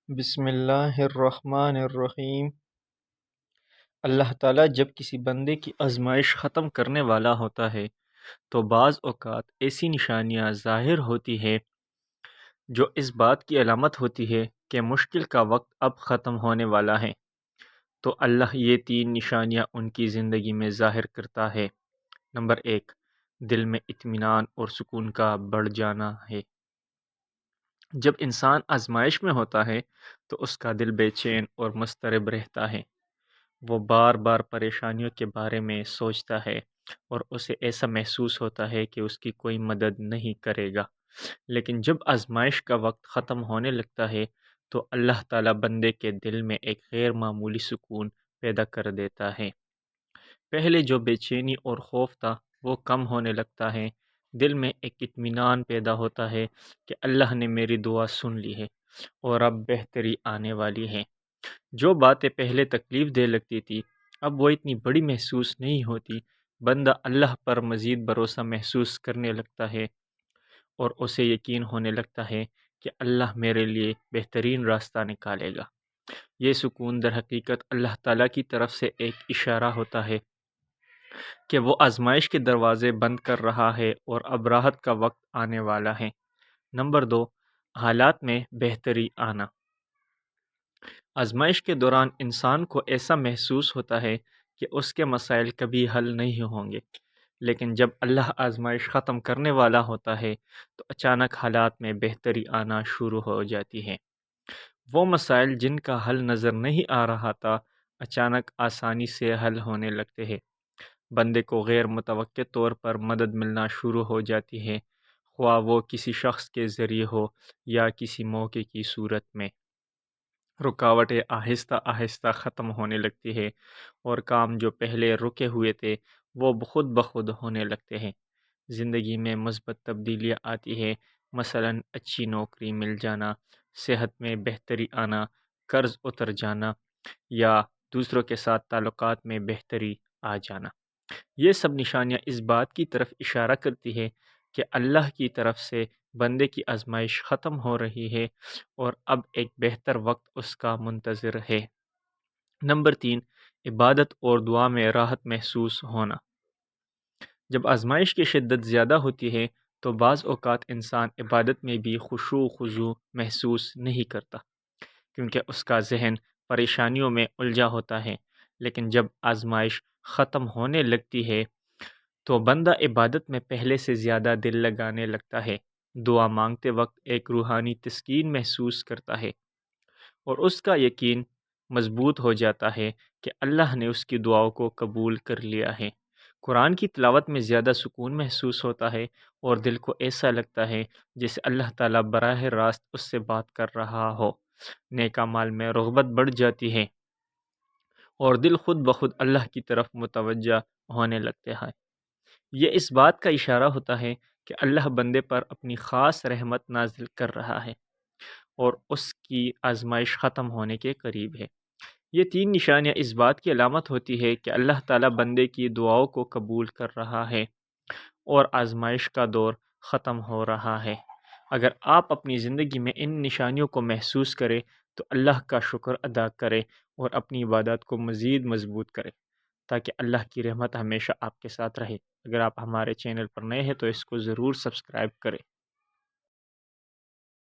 بسم اللہ الرحمن الرحیم۔ اللہ تعالیٰ جب کسی بندے کی آزمائش ختم کرنے والا ہوتا ہے تو بعض اوقات ایسی نشانیاں ظاہر ہوتی ہے جو اس بات کی علامت ہوتی ہے کہ مشکل کا وقت اب ختم ہونے والا ہے۔ تو اللہ یہ تین نشانیاں ان کی زندگی میں ظاہر کرتا ہے۔ نمبر 1، دل میں اطمینان اور سکون کا بڑھ جانا ہے۔ جب انسان آزمائش میں ہوتا ہے تو اس کا دل بے چین اور مضطرب رہتا ہے۔ وہ بار بار پریشانیوں کے بارے میں سوچتا ہے اور اسے ایسا محسوس ہوتا ہے کہ اس کی کوئی مدد نہیں کرے گا۔ لیکن جب آزمائش کا وقت ختم ہونے لگتا ہے تو اللہ تعالیٰ بندے کے دل میں ایک غیر معمولی سکون پیدا کر دیتا ہے۔ پہلے جو بے چینی اور خوف تھا وہ کم ہونے لگتا ہے۔ دل میں ایک اطمینان پیدا ہوتا ہے کہ اللہ نے میری دعا سن لی ہے اور اب بہتری آنے والی ہے۔ جو باتیں پہلے تکلیف دے لگتی تھی اب وہ اتنی بڑی محسوس نہیں ہوتی۔ بندہ اللہ پر مزید بھروسہ محسوس کرنے لگتا ہے اور اسے یقین ہونے لگتا ہے کہ اللہ میرے لیے بہترین راستہ نکالے گا۔ یہ سکون در حقیقت اللہ تعالیٰ کی طرف سے ایک اشارہ ہوتا ہے کہ وہ آزمائش کے دروازے بند کر رہا ہے اور اب راحت کا وقت آنے والا ہے۔ نمبر 2، حالات میں بہتری آنا۔ آزمائش کے دوران انسان کو ایسا محسوس ہوتا ہے کہ اس کے مسائل کبھی حل نہیں ہوں گے، لیکن جب اللہ آزمائش ختم کرنے والا ہوتا ہے تو اچانک حالات میں بہتری آنا شروع ہو جاتی ہے۔ وہ مسائل جن کا حل نظر نہیں آ رہا تھا اچانک آسانی سے حل ہونے لگتے ہیں۔ بندے کو غیر متوقع طور پر مدد ملنا شروع ہو جاتی ہے، خواہ وہ کسی شخص کے ذریعے ہو یا کسی موقع کی صورت میں۔ رکاوٹیں آہستہ آہستہ ختم ہونے لگتی ہے اور کام جو پہلے رکے ہوئے تھے وہ خود بخود ہونے لگتے ہیں۔ زندگی میں مثبت تبدیلیاں آتی ہے، مثلاً اچھی نوکری مل جانا، صحت میں بہتری آنا، قرض اتر جانا یا دوسروں کے ساتھ تعلقات میں بہتری آ جانا۔ یہ سب نشانیاں اس بات کی طرف اشارہ کرتی ہے کہ اللہ کی طرف سے بندے کی آزمائش ختم ہو رہی ہے اور اب ایک بہتر وقت اس کا منتظر ہے۔ نمبر 3، عبادت اور دعا میں راحت محسوس ہونا۔ جب آزمائش کی شدت زیادہ ہوتی ہے تو بعض اوقات انسان عبادت میں بھی خشوع و خضوع محسوس نہیں کرتا، کیونکہ اس کا ذہن پریشانیوں میں الجھا ہوتا ہے۔ لیکن جب آزمائش ختم ہونے لگتی ہے تو بندہ عبادت میں پہلے سے زیادہ دل لگانے لگتا ہے، دعا مانگتے وقت ایک روحانی تسکین محسوس کرتا ہے اور اس کا یقین مضبوط ہو جاتا ہے کہ اللہ نے اس کی دعاؤں کو قبول کر لیا ہے۔ قرآن کی تلاوت میں زیادہ سکون محسوس ہوتا ہے اور دل کو ایسا لگتا ہے جیسے اللہ تعالیٰ براہ راست اس سے بات کر رہا ہو۔ نیک اعمال میں رغبت بڑھ جاتی ہے اور دل خود بخود اللہ کی طرف متوجہ ہونے لگتے ہیں۔ یہ اس بات کا اشارہ ہوتا ہے کہ اللہ بندے پر اپنی خاص رحمت نازل کر رہا ہے اور اس کی آزمائش ختم ہونے کے قریب ہے۔ یہ تین نشانیاں اس بات کی علامت ہوتی ہے کہ اللہ تعالیٰ بندے کی دعاؤں کو قبول کر رہا ہے اور آزمائش کا دور ختم ہو رہا ہے۔ اگر آپ اپنی زندگی میں ان نشانیوں کو محسوس کریں تو اللہ کا شکر ادا کریں اور اپنی عبادات کو مزید مضبوط کریں تاکہ اللہ کی رحمت ہمیشہ آپ کے ساتھ رہے۔ اگر آپ ہمارے چینل پر نئے ہیں تو اس کو ضرور سبسکرائب کریں۔